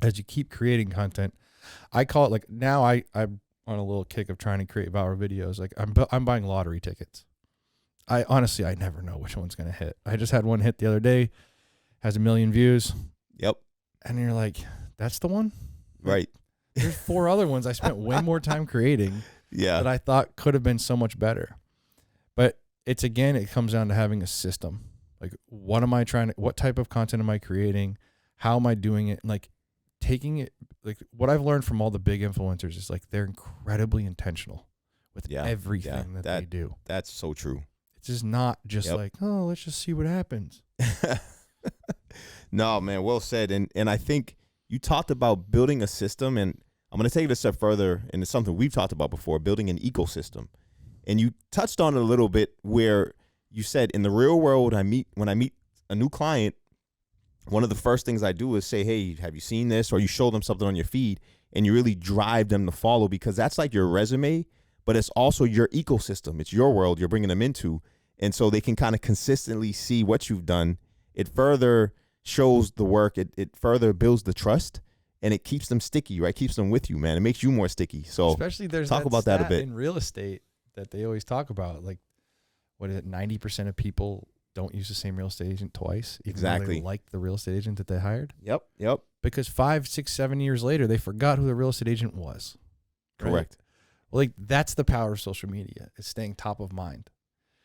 as you keep creating content. I call it, like, now I'm on a little kick of trying to create viral videos. Like, I'm buying lottery tickets. I never know which one's going to hit. I just had one hit the other day, has 1 million views. Yep. And you're like, that's the one? Right. There's 4 other ones I spent way more time creating that I thought could have been so much better. But it comes down to having a system. Like, what type of content am I creating? How am I doing it? And, like, taking it, like, what I've learned from all the big influencers is, like, they're incredibly intentional with everything that they do. That's so true. It's just not just like, oh, let's just see what happens. No, man, well said. And I think you talked about building a system, and I'm going to take it a step further, and it's something we've talked about before, building an ecosystem. And you touched on it a little bit where you said, in the real world, when I meet a new client, one of the first things I do is say, hey, have you seen this? Or you show them something on your feed, and you really drive them to follow, because that's like your resume, but it's also your ecosystem. It's your world you're bringing them into. And so they can kind of consistently see what you've done. It further shows the work. It further builds the trust, and it keeps them sticky, right? Keeps them with you, man. It makes you more sticky. So especially there's talk about that a bit in real estate that they always talk about. Like, what is it? 90% of people don't use the same real estate agent twice. Even though Exactly. they like the real estate agent that they hired. Yep. Yep. Because 5, 6, 7 years later, they forgot who the real estate agent was. Right? Correct. Well, like that's the power of social media. It's staying top of mind.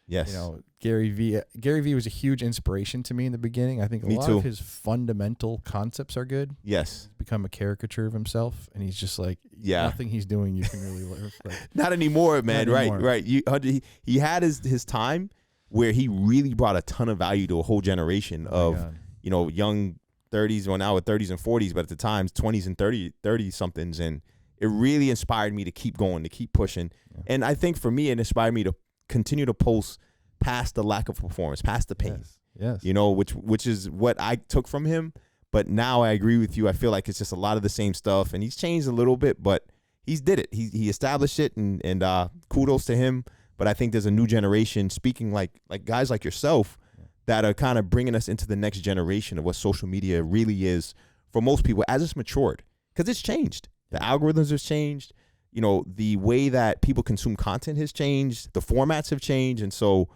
Yes. You know, Gary Vee was a huge inspiration to me in the beginning. I think a Me lot too. of his fundamental concepts are good. Yes. He's become a caricature of himself, and he's just like, Yeah. nothing he's doing you can really learn. Like, Not anymore, man. Not anymore. Right. He had his time where he really brought a ton of value to a whole generation oh my of, God. you know, young 30s, well, now at 30s and 40s, but at the time 20s and 30 somethings. And it really inspired me to keep going, to keep pushing. Yeah. And I think for me, it inspired me to continue to post past the lack of performance, past the pain, Yes. you know, which is what I took from him. But now I agree with you. I feel like it's just a lot of the same stuff, and he's changed a little bit, but he's did it. He established it, and kudos to him. But I think there's a new generation speaking like guys like yourself that are kind of bringing us into the next generation of what social media really is for most people as it's matured, because it's changed. The algorithms have changed. You know, the way that people consume content has changed. The formats have changed, and so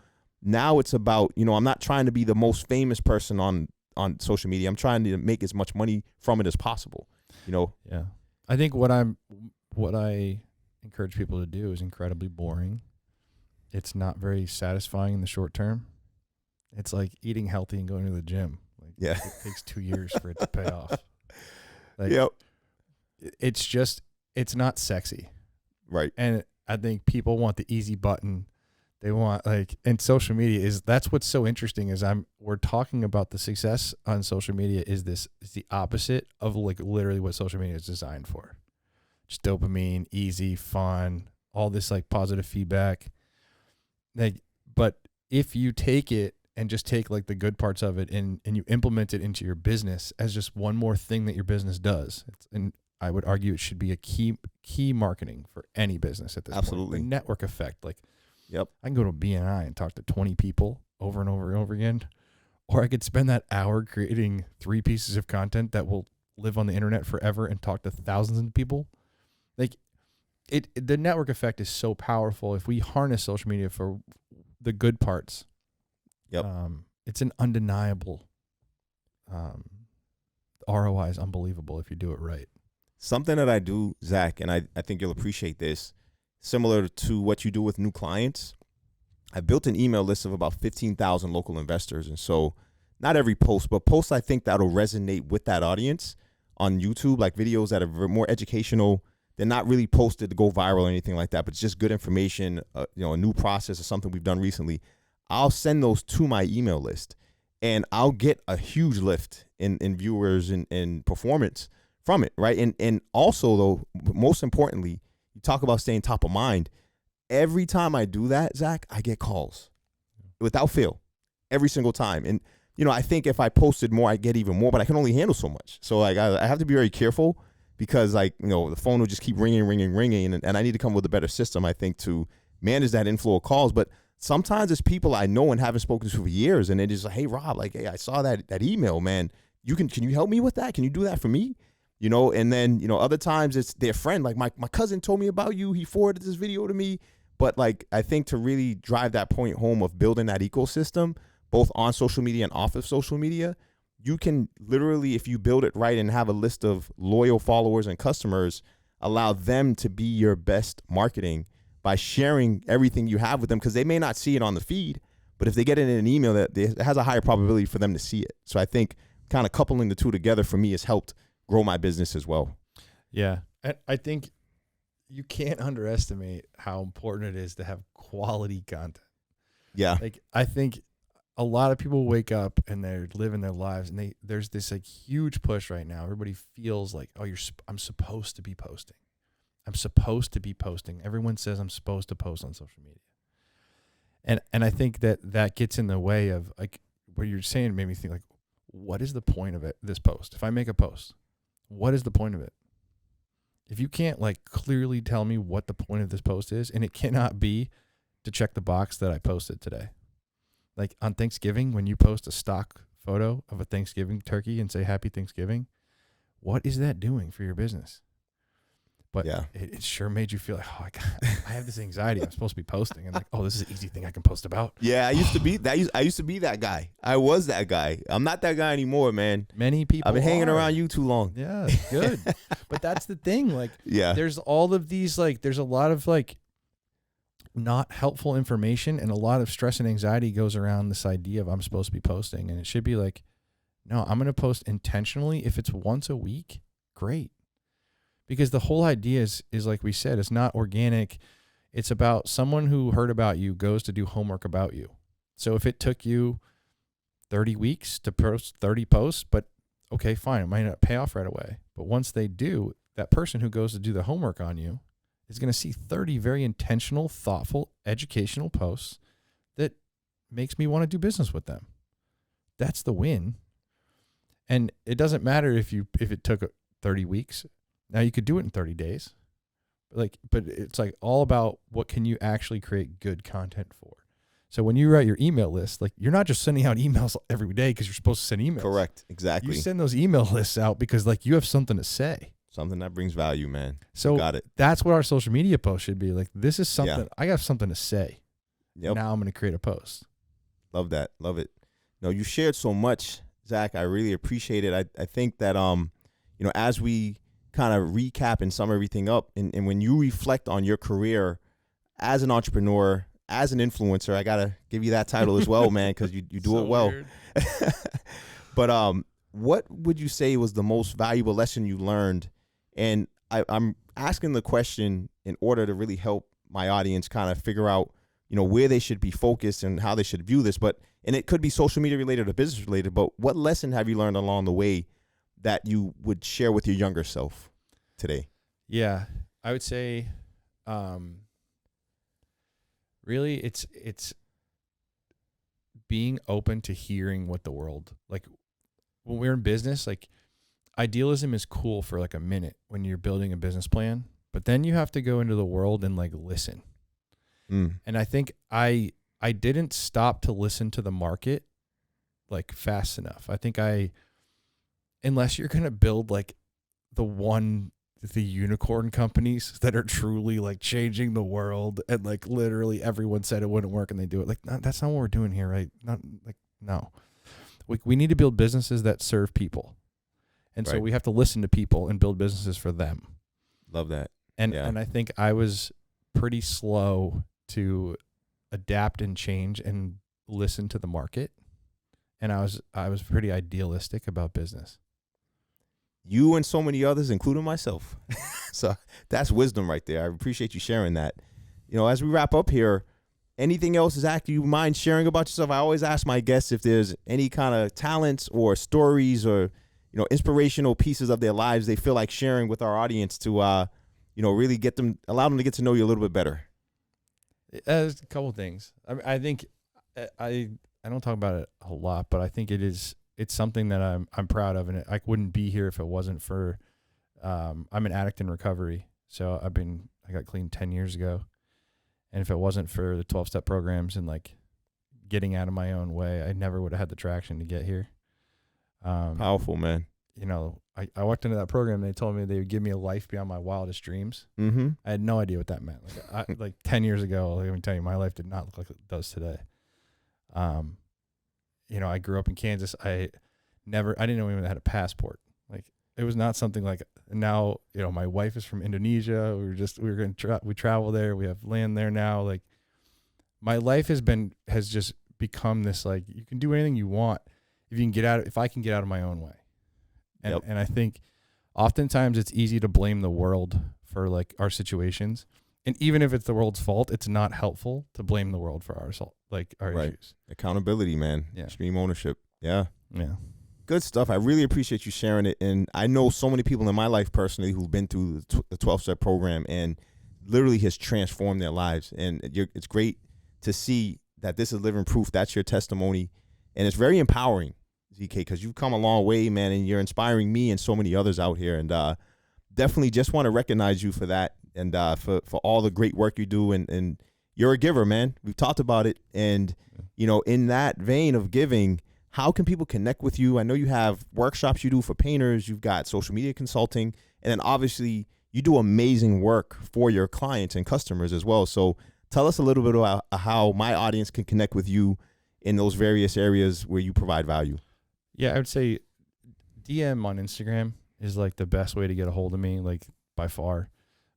now it's about, you know, I'm not trying to be the most famous person on social media. I'm trying to make as much money from it as possible, you know? Yeah. I think what I encourage people to do is incredibly boring. It's not very satisfying in the short term. It's like eating healthy and going to the gym. Like, Yeah. it takes 2 years for it to pay off. Like, Yep. it's not sexy. Right. And I think people want the easy button. They want and social media that's what's so interesting is we're talking about the success on social media is the opposite of like literally what social media is designed for. Just dopamine, easy, fun, all this like positive feedback. Like, but if you take it and just take like the good parts of it and you implement it into your business as just one more thing that your business does, and I would argue it should be a key marketing for any business at this Absolutely. point. The network effect, like. Yep. I can go to a BNI and talk to 20 people over and over and over again. Or I could spend that hour creating 3 pieces of content that will live on the internet forever and talk to thousands of people. Like the network effect is so powerful. If we harness social media for the good parts, Yep. It's an undeniable ROI is unbelievable if you do it right. Something that I do, Zach, and I think you'll appreciate this, similar to what you do with new clients, I built an email list of about 15,000 local investors. And so not every post, but posts I think that'll resonate with that audience on YouTube, like videos that are more educational. They're not really posted to go viral or anything like that, but it's just good information, you know, a new process or something we've done recently. I'll send those to my email list, and I'll get a huge lift in viewers and performance from it, right? And also, though, most importantly, you talk about staying top of mind. Every time I do that, Zach, I get calls without fail, every single time. And, you know, I think if I posted more, I get even more, but I can only handle so much. So like, I have to be very careful because, like, you know, the phone will just keep ringing. And I need to come with a better system, I think, to manage that inflow of calls. But sometimes it's people I know and haven't spoken to for years. And it is like, hey, Rob, like, hey, I saw that email, man. Can you help me with that? Can you do that for me? You know, and then, you know, other times it's their friend. Like my cousin told me about you. He forwarded this video to me. But like, I think to really drive that point home of building that ecosystem, both on social media and off of social media, you can literally, if you build it right and have a list of loyal followers and customers, allow them to be your best marketing by sharing everything you have with them, because they may not see it on the feed, but if they get it in an email, that it has a higher probability for them to see it. So I think kind of coupling the two together for me has helped grow my business as well. Yeah. And I think you can't underestimate how important it is to have quality content. Yeah. Like, I think a lot of people wake up and they're living their lives, and there's this like huge push right now. Everybody feels like, oh, I'm supposed to be posting. I'm supposed to be posting. Everyone says I'm supposed to post on social media. And I think that gets in the way of, like, what you're saying made me think, like, what is the point of this post? If I make a post, what is the point of it? If you can't like clearly tell me what the point of this post is, and it cannot be to check the box that I posted today. Like on Thanksgiving, when you post a stock photo of a Thanksgiving turkey and say Happy Thanksgiving, what is that doing for your business? but Yeah. it sure made you feel like, oh, I have this anxiety. I'm supposed to be posting, and like, oh, this is an easy thing I can post about. Yeah, I used to be that guy. I was that guy. I'm not that guy anymore, man. Many people I've been hanging are. around you too long. Yeah, good. But that's the thing. Like, Yeah. there's all of these, like, there's a lot of like not helpful information, and a lot of stress and anxiety goes around this idea of I'm supposed to be posting, and it should be like, no, I'm going to post intentionally. If it's once a week, great. Because the whole idea is like we said, it's not organic. It's about someone who heard about you goes to do homework about you. So if it took you 30 weeks to post 30 posts, but okay, fine, it might not pay off right away. But once they do, that person who goes to do the homework on you is going to see 30 very intentional, thoughtful, educational posts that makes me want to do business with them. That's the win. And it doesn't matter if it took 30 weeks. Now you could do it in 30 days. But it's like all about what can you actually create good content for. So when you write your email list, like you're not just sending out emails every day because you're supposed to send emails. Correct. Exactly. You send those email lists out because like you have something to say. Something that brings value, man. So got it. That's what our social media post should be. Like, this is something, I got something to say. Yep. Now I'm going to create a post. Love that. Love it. No, you shared so much, Zach. I really appreciate it. I think that, as we kind of recap and sum everything up, and when you reflect on your career as an entrepreneur, as an influencer, I got to give you that title as well, man, because you do so it well. But what would you say was the most valuable lesson you learned? And I'm asking the question in order to really help my audience kind of figure out, where they should be focused and how they should view this. And it could be social media related or business related, but what lesson have you learned along the way that you would share with your younger self today? Yeah, I would say, really it's being open to hearing what the world, like when we're in business, like idealism is cool for like a minute when you're building a business plan, but then you have to go into the world and like listen. And I think I didn't stop to listen to the market like fast enough. I think unless you're going to build like the unicorn companies that are truly like changing the world and like literally everyone said it wouldn't work and they do it. Like, that's not what we're doing here, right? Not like, no. We need to build businesses that serve people. And so we have to listen to people and build businesses for them. Love that. And I think I was pretty slow to adapt and change and listen to the market. And I was pretty idealistic about business. You and so many others, including myself. So that's wisdom right there. I appreciate you sharing that. As we wrap up here, anything else, Zach, you mind sharing about yourself? I always ask my guests if there's any kind of talents or stories or, inspirational pieces of their lives they feel like sharing with our audience to, really allow them to get to know you a little bit better. There's a couple of things. I think I don't talk about it a lot, but I think it's something that I'm proud of, and I wouldn't be here if it wasn't for. I'm an addict in recovery, so I got clean 10 years ago, and if it wasn't for the 12-step programs and like getting out of my own way, I never would have had the traction to get here. Powerful, man. I walked into that program. They told me they would give me a life beyond my wildest dreams. Mm-hmm. I had no idea what that meant. Like 10 years ago, let me tell you, my life did not look like it does today. I grew up in Kansas. I didn't know anyone that had a passport. Like, it was not something like now, my wife is from Indonesia. We travel there. We have land there now. Like, my life has just become this, like, you can do anything you want if I can get out of my own way. And I think oftentimes it's easy to blame the world for like our situations. And even if it's the world's fault, it's not helpful to blame the world for our issues. Accountability, man. Yeah. Extreme ownership. Yeah. Yeah. Good stuff. I really appreciate you sharing it. And I know so many people in my life personally who've been through the 12-step program and literally has transformed their lives. And it's great to see that this is living proof. That's your testimony. And it's very empowering, ZK, because you've come a long way, man, and you're inspiring me and so many others out here. And definitely just want to recognize you for that and for all the great work you do. And you're a giver, man. We've talked about it. And, in that vein of giving, how can people connect with you? I know you have workshops you do for painters. You've got social media consulting. And then obviously you do amazing work for your clients and customers as well. So tell us a little bit about how my audience can connect with you in those various areas where you provide value. Yeah, I would say DM on Instagram is like the best way to get a hold of me, like by far.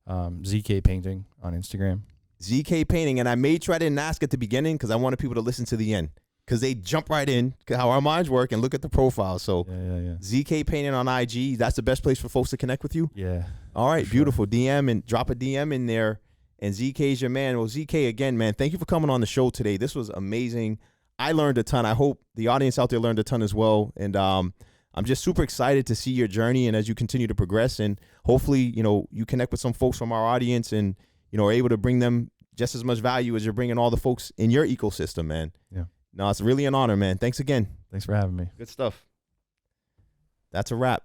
ZK Painting on Instagram. ZK Painting. And I made sure I didn't ask at the beginning because I wanted people to listen to the end, because they jump right in, how our minds work, and look at the profile. So Yeah. ZK Painting on IG, that's the best place for folks to connect with you? Yeah. All right, sure. beautiful. DM and drop a DM in there. And ZK is your man. Well, ZK, again, man, thank you for coming on the show today. This was amazing. I learned a ton. I hope the audience out there learned a ton as well. And I'm just super excited to see your journey and as you continue to progress. And hopefully, you connect with some folks from our audience and, are able to bring them just as much value as you're bringing all the folks in your ecosystem, man. Yeah. No, it's really an honor, man. Thanks again. Thanks for having me. Good stuff. That's a wrap.